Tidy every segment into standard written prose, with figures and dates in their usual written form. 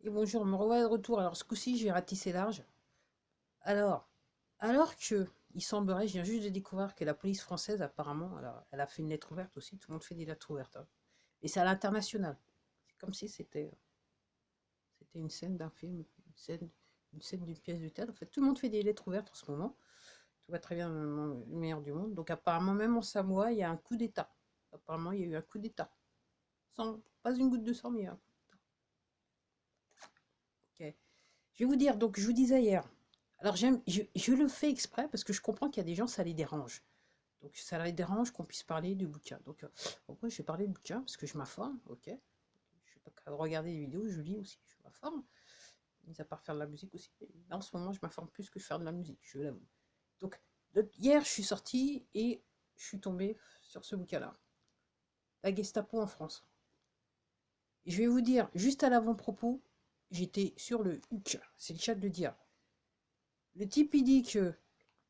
Et bonjour, me revoilà de retour. Alors ce coup-ci, j'ai ratissé large. Alors, alors que il semblerait, je viens juste de découvrir que la police française, apparemment, alors, elle a fait une lettre ouverte aussi. Tout le monde fait des lettres ouvertes, hein. Et c'est à l'international. C'est comme si c'était une scène d'un film, une scène d'une pièce de théâtre. En fait, tout le monde fait des lettres ouvertes en ce moment. Tout va très bien dans le meilleur du monde. Donc apparemment, même en Samoa, il y a un coup d'État. Apparemment, il y a eu un coup d'État. Sans, pas une goutte de sang, mais il y a un coup d'État. Ok. Je vais vous dire, donc je vous disais hier, alors je le fais exprès parce que je comprends qu'il y a des gens, ça les dérange. Donc ça les dérange qu'on puisse parler du bouquin. Donc pourquoi je vais parler de bouquin? Parce que je m'informe, ok. Je ne vais pas qu'à regarder des vidéos, je lis aussi, je m'informe. Mis à part faire de la musique aussi. Et là, en ce moment, je m'informe plus que faire de la musique, je l'avoue. Donc hier, je suis sortie et je suis tombée sur ce bouquin-là. La Gestapo en France. Et je vais vous dire, juste à l'avant-propos, j'étais sur le huc, c'est le chat de le dire. Le type, il dit que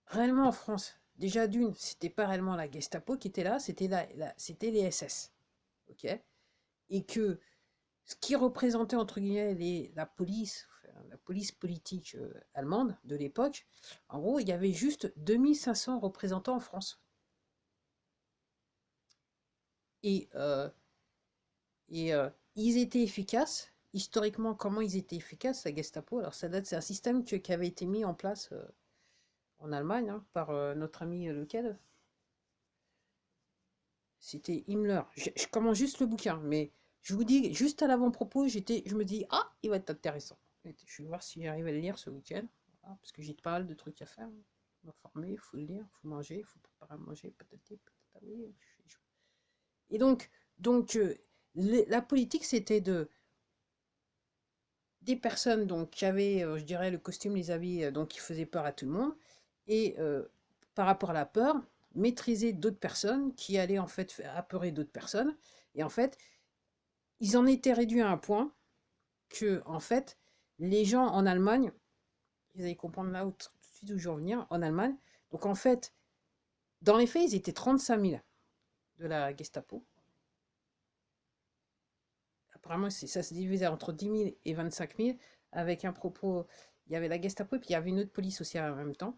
réellement en France, déjà d'une, c'était pas réellement la Gestapo qui était là, c'était c'était les SS. Ok. Et que ce qui représentait entre guillemets la police politique allemande de l'époque, en gros, il y avait juste 2500 représentants en France. Et, euh, ils étaient efficaces. Historiquement, comment ils étaient efficaces, la Gestapo? Alors, ça date, c'est un système qui avait été mis en place en Allemagne, hein, par notre ami lequel c'était Himmler. Je commence juste le bouquin, mais je vous dis, juste à l'avant-propos, je me dis, ah, il va être intéressant. Je vais voir si j'arrive à le lire ce week-end, voilà, parce que j'ai pas mal de trucs à faire. Il faut m'informer, il faut le lire, il faut manger, il faut préparer à manger, patati, patata, oui. Et donc la politique, c'était des personnes donc, qui avaient, je dirais, le costume, les habits, donc qui faisaient peur à tout le monde, et par rapport à la peur, maîtriser d'autres personnes qui allaient en fait apeurer d'autres personnes. Et en fait, ils en étaient réduits à un point que, en fait, les gens en Allemagne, vous allez comprendre là où, tout de suite où je veux en venir, en Allemagne, donc en fait, dans les faits, ils étaient 35 000 de la Gestapo. Apparemment, ça se divisait entre 10 000 et 25 000, avec un propos, il y avait la Gestapo et puis il y avait une autre police aussi en même temps.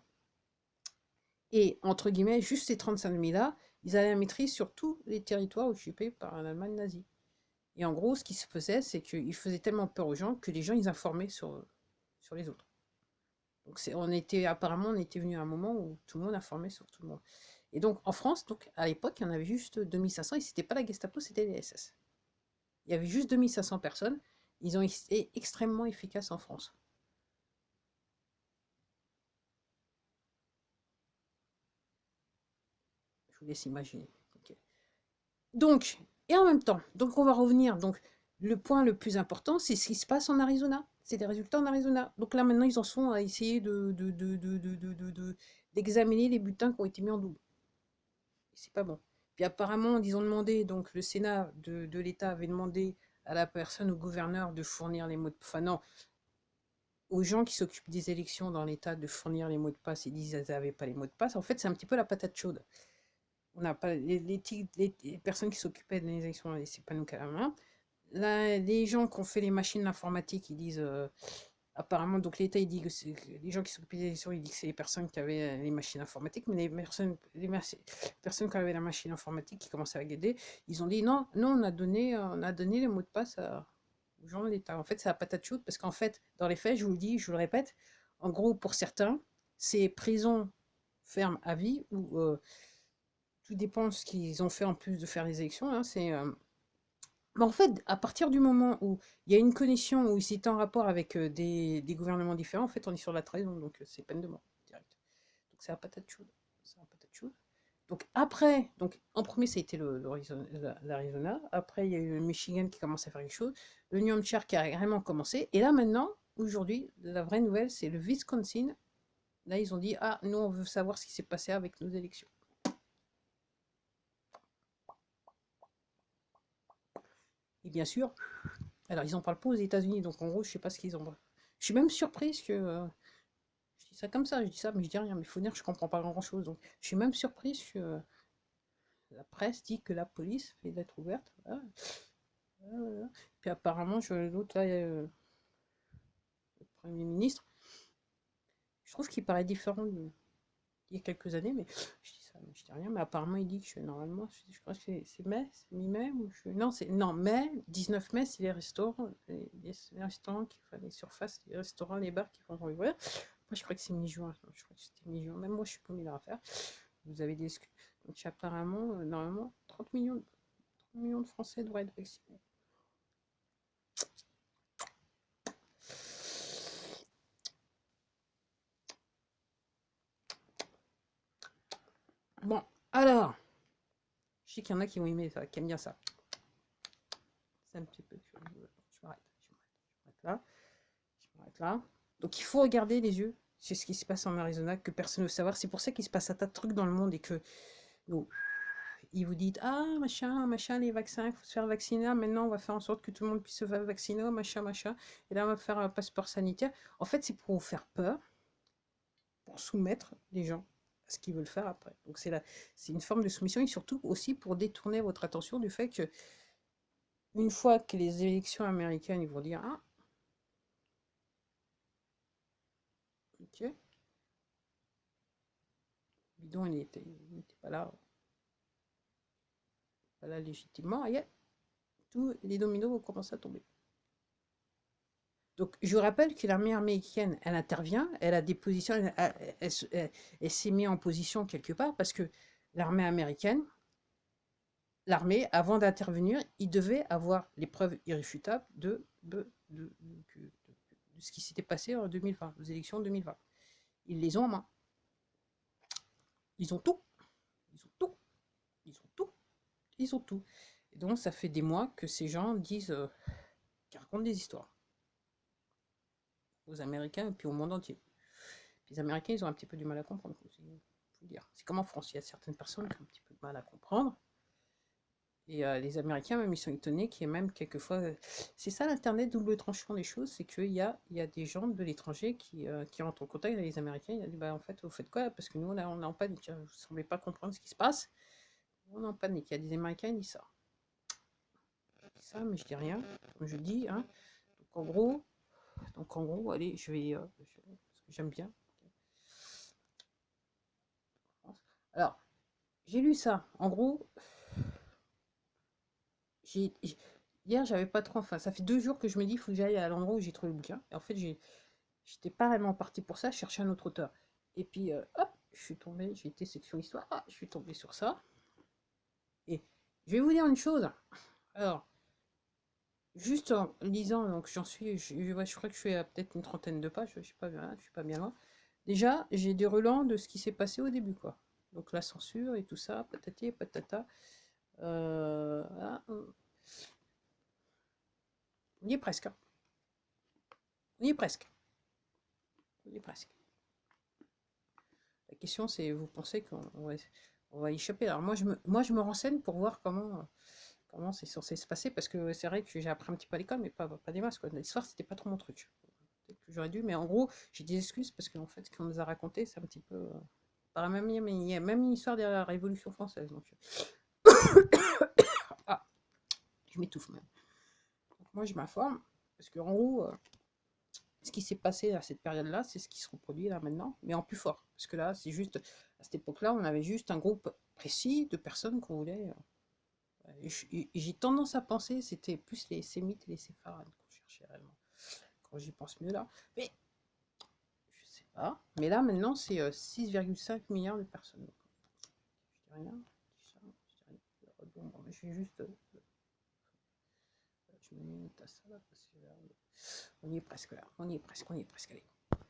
Et entre guillemets, juste ces 35 000 là, ils avaient la maîtrise sur tous les territoires occupés par l'Allemagne nazie. Et en gros, ce qui se faisait, c'est qu'ils faisaient tellement peur aux gens que les gens, ils informaient sur les autres. Donc apparemment, on était venu à un moment où tout le monde informait sur tout le monde. Et donc en France, donc, à l'époque, il y en avait juste 2500, et c'était pas la Gestapo, c'était les SS. Il y avait juste 2500 personnes. Ils ont été extrêmement efficaces en France. Je vous laisse imaginer. Ok. Donc, et en même temps, donc on va revenir. Donc, le point le plus important, c'est ce qui se passe en Arizona. C'est des résultats en Arizona. Donc là, maintenant, ils en sont à essayer d'examiner les bulletins qui ont été mis en double. C'est pas bon. Puis apparemment, ils ont demandé, donc le Sénat de l'État avait demandé à la personne, au gouverneur, de fournir les mots de... Enfin non, aux gens qui s'occupent des élections dans l'État de fournir les mots de passe. Ils disent qu'ils n'avaient pas les mots de passe. En fait, c'est un petit peu la patate chaude. On n'a pas les personnes qui s'occupaient des élections, c'est pas nous qui avons la main. Là, les gens qui ont fait les machines d'informatique, ils disent apparemment, donc l'État, il dit que les gens qui s'occupaient des élections, il dit que c'est les personnes qui avaient les machines informatiques, mais personnes qui avaient la machine informatique qui commençaient à guider, ils ont dit non, non, on a donné les mots de passe aux gens de l'État. En fait, c'est la patate chaude parce qu'en fait, dans les faits, je vous le dis, je vous le répète, en gros, pour certains, c'est prison ferme à vie ou tout dépend de ce qu'ils ont fait en plus de faire les élections. Hein, mais en fait, à partir du moment où il y a une connexion, où c'est en rapport avec des gouvernements différents, en fait, on est sur la trahison, donc c'est peine de mort, direct. Donc c'est la patate chaude. C'est la patate chaude. Donc après, donc en premier, ça a été l'Arizona. Après, il y a eu le Michigan qui commence à faire quelque chose. Le New Hampshire qui a vraiment commencé. Et là, maintenant, aujourd'hui, la vraie nouvelle, c'est le Wisconsin. Là, ils ont dit, ah, nous, on veut savoir ce qui s'est passé avec nos élections. Et bien sûr, alors ils en parlent pas aux États-Unis, donc en gros, je sais pas ce qu'ils ont. Je suis même surprise que je dis ça comme ça, je dis ça, mais je dis rien. Mais il faut dire que je comprends pas grand-chose. Donc, je suis même surprise que la presse dit que la police fait lettre ouverte. Voilà. Voilà. Puis apparemment, l'autre là, Premier ministre. Je trouve qu'il paraît différent d'il y a quelques années, mais je dis ça, mais je dis rien. Mais apparemment, il dit que normalement, je crois que c'est mai, c'est mi-mai ou non, mai, 19 mai, c'est les restaurants, les restaurants qui font les surfaces, les restaurants, les bars qui vont rouvrir. Moi, je crois que c'est mi-juin. Je crois que c'était mi-juin. Même moi, je suis pas mis à faire. Vous avez des excuses. Donc, apparemment, normalement, 30 millions de Français devraient être vaccinés. Bon, alors, je sais qu'il y en a qui vont aimer ça, qui aiment bien ça. C'est un petit peu. Je m'arrête. Là. Je m'arrête là. Donc, il faut regarder les yeux. C'est ce qui se passe en Arizona, que personne ne veut savoir. C'est pour ça qu'il se passe un tas de trucs dans le monde et que. Donc, ils vous disent ah machin, les vaccins, il faut se faire vacciner. Maintenant, on va faire en sorte que tout le monde puisse se faire vacciner, machin. Et là, on va faire un passeport sanitaire. En fait, c'est pour vous faire peur, pour soumettre les gens à ce qu'ils veulent faire après. Donc, c'est une forme de soumission et surtout aussi pour détourner votre attention du fait que, une fois que les élections américaines, ils vont dire ah, ok, bidon, il n'était pas là légitimement, et tous les dominos vont commencer à tomber. Donc, je vous rappelle que l'armée américaine, elle intervient, elle a des positions, elle s'est mise en position quelque part parce que l'armée américaine, avant d'intervenir, il devait avoir les preuves irréfutables de ce qui s'était passé en 2020, aux élections de 2020. Ils les ont en main. Ils ont tout. Ils ont tout. Ils ont tout. Ils ont tout. Et donc, ça fait des mois que ces gens disent, qu'ils racontent des histoires aux Américains et puis au monde entier. Puis les Américains, ils ont un petit peu du mal à comprendre. C'est comme en France, il y a certaines personnes qui ont un petit peu de mal à comprendre. Et les Américains, même, ils sont étonnés qu'il y ait même quelquefois. C'est ça l'Internet double tranchant des choses, c'est qu'il y a des gens de l'étranger qui rentrent en contact avec les Américains. Ils disent bah, en fait, vous faites quoi? Parce que nous, on est en panique. Vous ne semblez pas comprendre ce qui se passe. On est en panique. Il y a des Américains qui disent ça. Je dis ça, mais je dis rien. Comme je dis, hein. Donc en gros, allez, je vais. Parce que j'aime bien. Alors, j'ai lu ça. En gros, hier, j'avais pas trop. Enfin, ça fait 2 jours que je me dis, il faut que j'aille à l'endroit où j'ai trouvé le bouquin. Et en fait, j'étais pas vraiment partie pour ça, je cherchais un autre auteur. Et puis, hop, je suis tombée, j'ai été section histoire, je suis tombée sur ça. Et je vais vous dire une chose. Alors, juste en lisant, donc je crois que je suis à peut-être une trentaine de pages, je suis pas bien loin. Déjà, j'ai des relents de ce qui s'est passé au début, quoi. Donc la censure et tout ça, patati et patata. Voilà. On y est presque. Hein. On y est presque. On y est presque. La question, c'est, vous pensez qu'on va y échapper? Alors moi, je me renseigne pour voir comment c'est censé se passer, parce que c'est vrai que j'ai appris un petit peu à l'école, mais pas des masses, quoi. L'histoire, c'était pas trop mon truc. Peut-être que j'aurais dû, mais en gros, j'ai des excuses, parce qu'en fait, ce qu'on nous a raconté, c'est un petit peu... il y a même une histoire derrière la Révolution française, donc... Ah, je m'étouffe même. Donc moi, je m'informe, parce qu'en gros... ce qui s'est passé à cette période-là, c'est ce qui se reproduit là maintenant, mais en plus fort. Parce que là, c'est juste, à cette époque-là, on avait juste un groupe précis de personnes qu'on voulait. J'ai tendance à penser, c'était plus les sémites et les sépharades qu'on cherchait réellement. Quand j'y pense mieux là. Mais, je sais pas. Mais là, maintenant, c'est 6,5 milliards de personnes. Je dis rien. Je dis rien. Bon, je vais juste. Je me mets une tasse là, parce que là, on y est presque là. On y est presque. Allez.